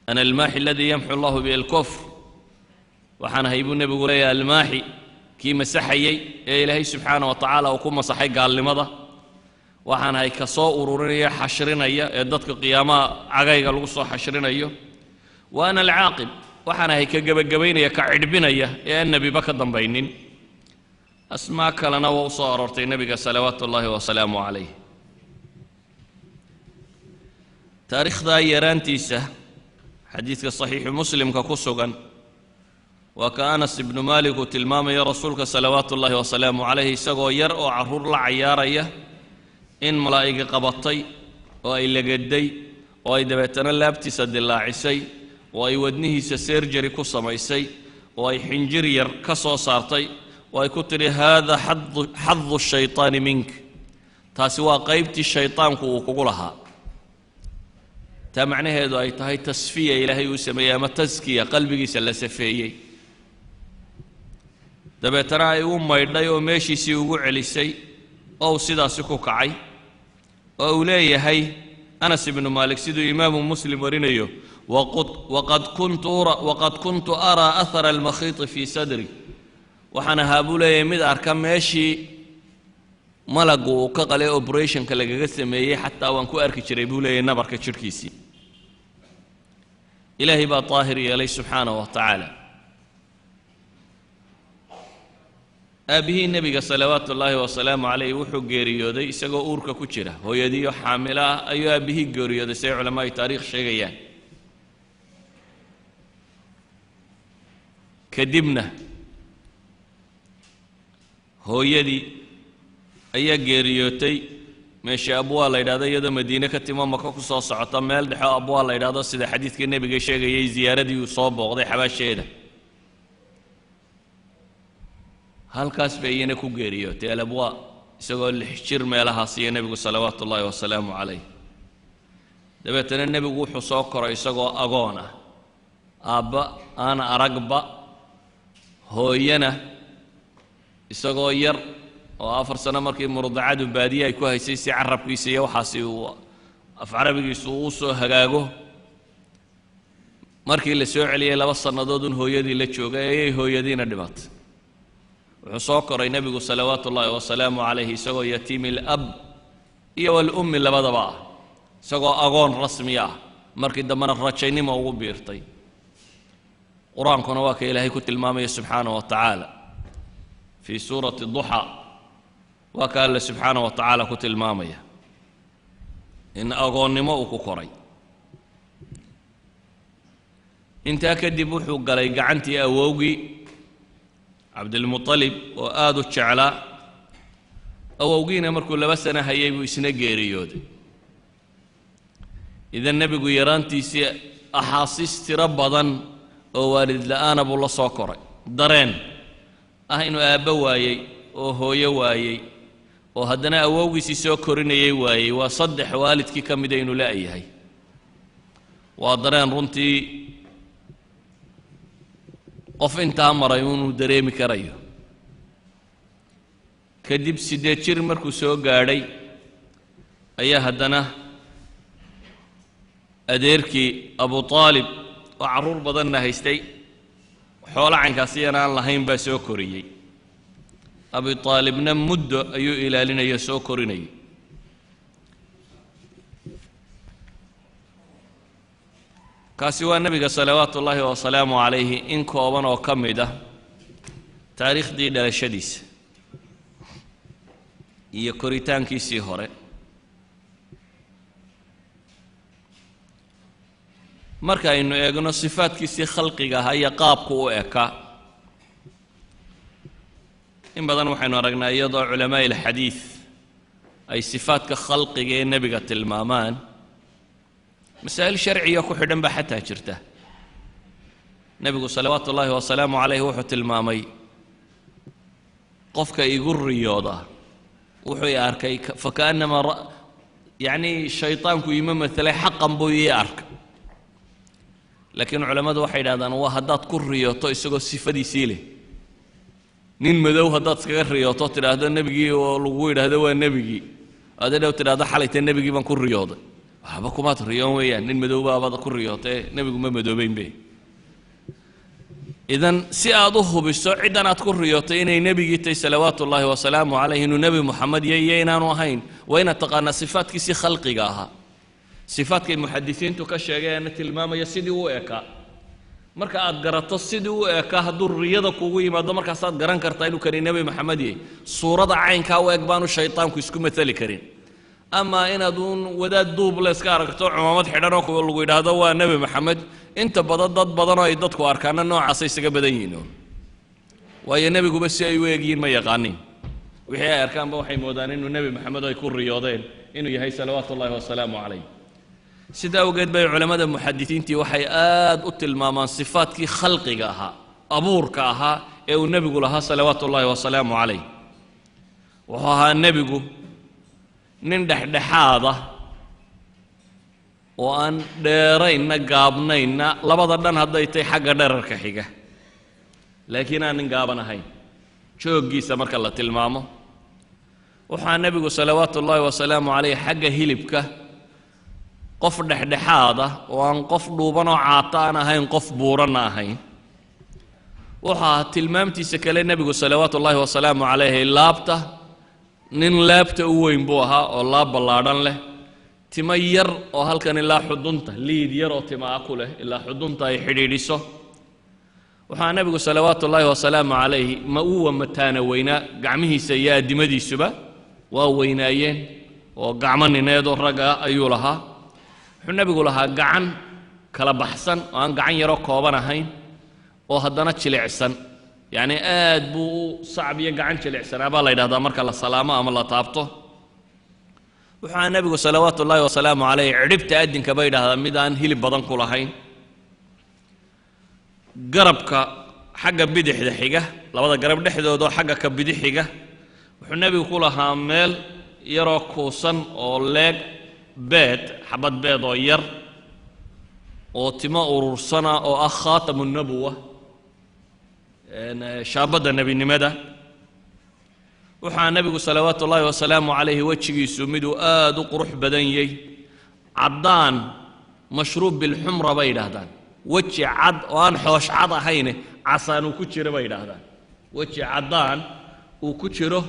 أنا الماحي الذي يمحو الله به الكفر وحنا هيبو النبي يقول يا الماحي كي مسحيي إلهي سبحانه وتعالى وكم مسحي قال لماذا وحنا هي كسو أرورية حشرنا ضدك قيامة عجايق الوصو حشرنا وأنا العاقب وحنا هي كجبين كعربنا يا النبي بكدم بينين أسمعك لنا وصارت النبي صلوات الله وسلامه عليه تاريخ ذا يرانتيسه حديث الصحيح مسلم كقصقا وكأنس بن مالك تلمام يا رسولك صلوات الله وسلامه عليه سقو يرأو عرور لعياريه إن ملائكة قبطي وأي لقدي وأي دبتنا لابتي سد الله عسي وأي ودنه سسيرجري كصميسي وأي حنجري يركسو صارتي وأي كتري هذا حظ الشيطان منك تاسوا قيبتي الشيطان كوكولها تمعنى هذا أي تهي تصفية إلهي وسميها ما تزكية قلبي سلسفية دبتنا يوم ما يدعي وماشي سيوقع علي أو سيدا سكو كعي وأولي هي أنس بن مالك سيدو إمام مسلم ورينيو وقد كنت أرى أثر المخيط في صدري وحنا هابولي يمد أركان ماشي ملقو كقلي أوبريشن كلاجا سميه حتى وانكو أركي شريبولي نبر كشركيسي إلهي با طاهر يلي سبحانه وتعالى أبيه النبي صلوات الله وسلامه عليه وحو غيريودي isagoo uurka ku jira hooyadiyo xaamila ayuu abihi geeriyooday say culimada taariikh sheegayaan kadibna hooyadii ayaa geeriyootay meesha abwaa la yiraahdo iyadoo Madiina ka timo Maka ku soo socota meel dhexe abwaa la yiraahdo sida xadiiska nabiga sheegayay ziyaaradii uu soo booqday xabaasheeda halkaas bayna ku geeriyootay alabwa isagoo lixjir meelaha siya nabigu salawaatu Allahi wa salaamu alayhi dabeetana nabigu wuxuu soo koray isagoo agoon ah aabba aan aragba hooyana isagoo yar oo 4 sano markii murdacadu baadiye ay ku haysay si carabkiisa iyo waxaasi uu af carabigiisu uu soo hagaago markii la soo celiyay 2 sanadood hooyadii la joogay ay hooyadiina dhimatay وحصوكر النبي صلوات الله وسلامه عليه سقو يتيم الأب إيو الأم لبدبا سقو أغون رسمية مركي دمنا الرجيني ما هو بيرتي قرآن كنواك إلهي كنت المامي سبحانه وتعالى في سورة الضحى وكال سبحانه وتعالى كنت المامي إن أغون نموك كوري انت أكدب حق لي قعنتي أووغي عبد المطلب وآدو الشعلاء أووغينا مركو لبسنا هيبو يسنا غيريودي إذا النبي يرانتي سي أحاسيس تربضا ووالد لآن أبو الله صوكري درين إنو آبا وايي وهويا وايي وهدنا أووغي سي سوكرين وايي وصدح والدكي كمدينو لا أيهي ودرين رنتي qof inta maray uu dareemi karayo kadib 8 jir markuu soo gaadhay ayaa hadana adeerkii Abu Talib oo caruur badan haystay xoolo cankaasiyana aan lahayn baa soo koriyay Abu Talibna muddo ayuu ilaalinaya soo korinay kaasi waa nabiga salawaatu Allahi wa salaamu alayhi in kooban oo kamida taariikhdii dhalashadiisa iyo koritaankiisii hore marka aynu eegno sifaadkiisii khalqiga ah iyo qaabku u eka in badan waxaynu aragnaa iyadoo culamaa ilxadiis ay sifaadka khalqiga ee nabiga tilmaamaan مسائل شرعية كحدن بحتى جرته نبي صلوات الله وسلامه عليه وحت المامي قفك يقول رياضة وحي أركي فكأنما يعني الشيطان كي يمثل حقا بوي أرك لكن علماء واحد هذا وهدات كل رياضة يسوق الصفة دي سيله نين مدو هدات كل رياضة ترى هذا النبي والوير هذا هو النبي هذا لو ترى هذا حالة النبي من كل رياضة waxba kumaad riyoon weeyaan nin madowbaabada ku riyootee nebigu ma madoobaynbe idan si aad u hubiso ciddan aad ku riyootay inay nebigii tahay salawaatu ullaahi wasalaamu calayh inuu nebi moxamed iyo inaanu ahayn waa inaad taqaanaa sifaadkiisii khalqiga ahaa sifaadkay muxadisiintu ka sheegeena tilmaamaya sidii u ekaa marka aad garato sidii u ekaa hadduu riyada kugu yimaado markaasaad garan kartaa inuu kani nebi moxamed yahay suurada caynkaa u eg baanu shaytaanku isku matali karin ama inaad uun wadaad duub le iska aragto cumaamad xidhan oo lagu yidhaahdo waa nebi moxamed inta badan dad badanoo ay dadku arkaana noocaasa isaga badan yihiin waayo nebiguba si ay u eegyihiin ma yaqaanin wixii ay arkaanba waxay moodaan inuu nebi moxamed ay ku riyoodeen inuu yahay salawaatu ullaahi wasalaamu calayh sidaa awgeed bay culammada muxadisiintii waxay aad u tilmaamaan sifaadkii khalqiga ahaa abuurka ahaa ee uu nebigu lahaa salawaatu ullaahi wasalaamu calayh wuxuu ahaa nebigu nin dhexdhexaada oo aan dheeraynna gaabnaynna labada dhan hadday tahay xagga dherarka xiga laakiin aan nin gaaban ahayn jooggiisa marka la tilmaamo waxaa nebigu salawaatu ullaahi wasalaamu calayh xagga hilibka qof dhexdhexaada oo aan qof dhuubanoo caata aan ahayn qof buuranna ahayn waxaa tilmaamtiisa kale nebigu salawaatu ullaahi wasalaamu calayh laabta nin laabta u weyn buu ahaa oo laab ballaadhan leh timo yar oo halkan ilaa xudunta liid yar oo timaa ku leh ilaa xudunta ay xidhiidhiso waxaa nebigu salawaatu ullaahi wasalaamu calayh ma uwa mataana weynaa gacmihiisa iyo addimadiisuba waa weynaayeen oo gacmo nineedoo ragga ayuu lahaa wuxuu nebigu lahaa gacan kala baxsan oo aan gacan yaroo kooban ahayn oo haddana jilicsan yacni aad buu u sacab iyo gacan jilicsanaa baa la yidhahdaa marka la salaamo ama la taabto waxaa nebigu salawaatu ullaahi wasalaamu calayh cidhibta addinka bay yidhahdaa mid aan hilib badan ku lahayn garabka xagga bidixda xiga labada garab dhexdoodoo xagga ka bidix-xiga wuxuu nebigu ku lahaa meel yaroo kuusan oo leeg beed xabad beed oo yar oo timo urursana oo ah khaatamu nabuwa shaabadda nebinimada waxaa nebigu salawaatu ullaahi wasalaamu calayhi wejigiisu miduu aad u qurux badan yahay caddaan mashruub bilxumra bay yidhaahdaan weji cad oo aan xoosh cad ahayne casaan uu ku jiro bay yidhaahdaan weji caddaan uu ku jiro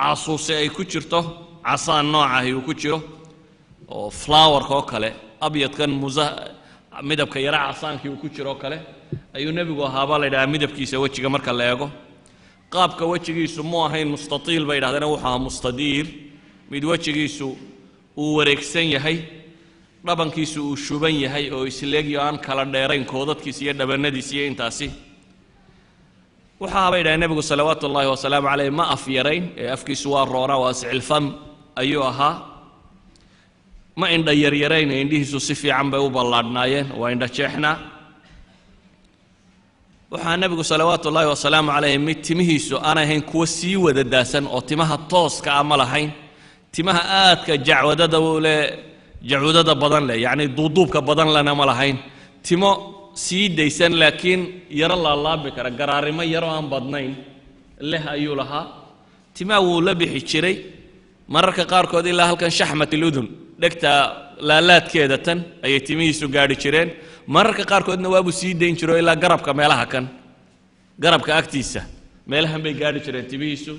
casuuse ay ku jirto casaan noocahi uu ku jiro oo flowerka oo kale abyadkan midabka yara casaankii uu ku jiro oo kale ayuu nebigu ahaabaa la yidhahaa midabkiisa wejiga marka la eego qaabka wejigiisu mu ahayn mustatiil bay yidhahdeen wuxuu ahaa mustadiir mid wejigiisu uu wareegsan yahay dhabankiisu uu shuban yahay oo isleegyo aan kala dheerayn koodadkiisa iyo dhabannadiisa iyo intaasi waxaa bay yidhahdeen nebigu salawaatu ullaahi wasalaamu calayh ma af yarayn ee afkiisu waa roonaa waa sicilfam ayuu ahaa ma indha yaryarayn ee indhihiisu si fiican bay u ballaadhnaayeen waa indha jeexnaa waxaa nebigu salawaatu ullaahi wasalaamu calayh mid timihiisu aan ahayn kuwa sii wada daasan oo timaha tooska ah ma lahayn timaha aadka jacwadada badan leh yacni duuduubka badan lena ma lahayn timo sii daysan laakiin yaro laalaabi kara garaarimo yaroo aan badnayn leh ayuu lahaa timaha wuu la bixi jiray mararka qaarkood ilaa halkan shaxmat iludun dhegta laalaadkeeda tan ayay timihiisu gaadhi jireen mararka qaarkoodna waabuu sii dayn jiro ilaa garabka meelaha kan garabka agtiisa meelahan bay gaadhi jireen timihiisu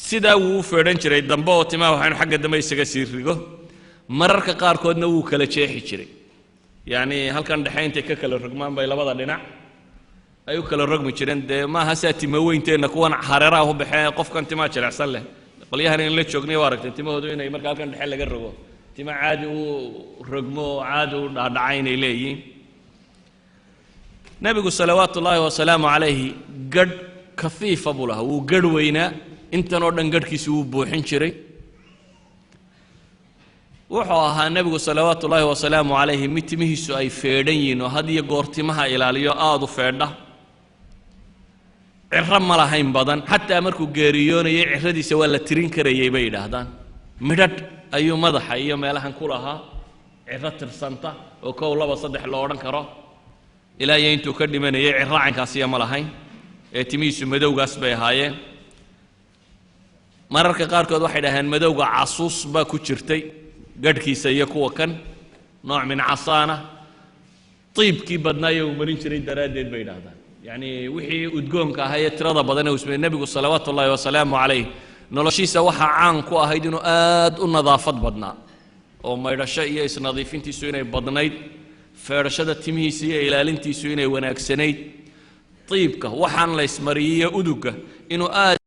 sidaa wuu u feedhan jiray dambe oo timaha waxaynu xagga dambe isaga sii rigo mararka qaarkoodna wuu kala jeexi jiray yacni halkan dhexe intay ka kala rogmaan bay labada dhinac ay u kala rogmi jireen dee maaha saa timo weynteenna kuwan hareeraha u baxee qofkan timaha jilicsan leh qolyahan in la joognay waa aragtay timahoodu inay marka halkan dhexe laga rogo timo caadi u rogmo oo caadi u dhaadhaca inay leeyihiin nebigu salawaatu ullaahi wasalaamu calayhi gadh kafiifa buu lahaa wuu gadh weynaa intan oo dhan gadhkiisu wuu buuxin jiray wuxuu ahaa nebigu salawaatu ullaahi wasalaamu calayhi mid timihiisu ay feedhan yihiin oo had iyo goor timaha ilaaliyo aada u feedha ciro ma lahayn badan xataa markuu geeriyoonayay ciradiisa waa la tirin karayay bay yidhaahdaan midhadh ayuu madaxa iyo meelahan ku lahaa ciro tirsanta oo kow laba saddex lo odhan karo ilaa iyo intuu ka dhimanayay ciro caynkaasiya ma lahayn ee timihiisu madowgaas bay ahaayeen mararka qaarkood waxay dhaheen madowga casuus baa ku jirtay قدكيسا يكو كان نوع من عصانة طيب كي بدنا يومرين شريد درادين بين هذا يعني وحي ودقون كهاي ترضى بدنا واسم النبي صلوات الله وسلامه عليه نلشيسا وحا عان كو هيدنو آد النظافة بدنا oo maydhasho iyo isnadiifintiisu inay badnayd feerashada timihiisa iyo ilaalintiisu inay wanaagsanayd tiibka waxaan la ismariyay uduga inuu aad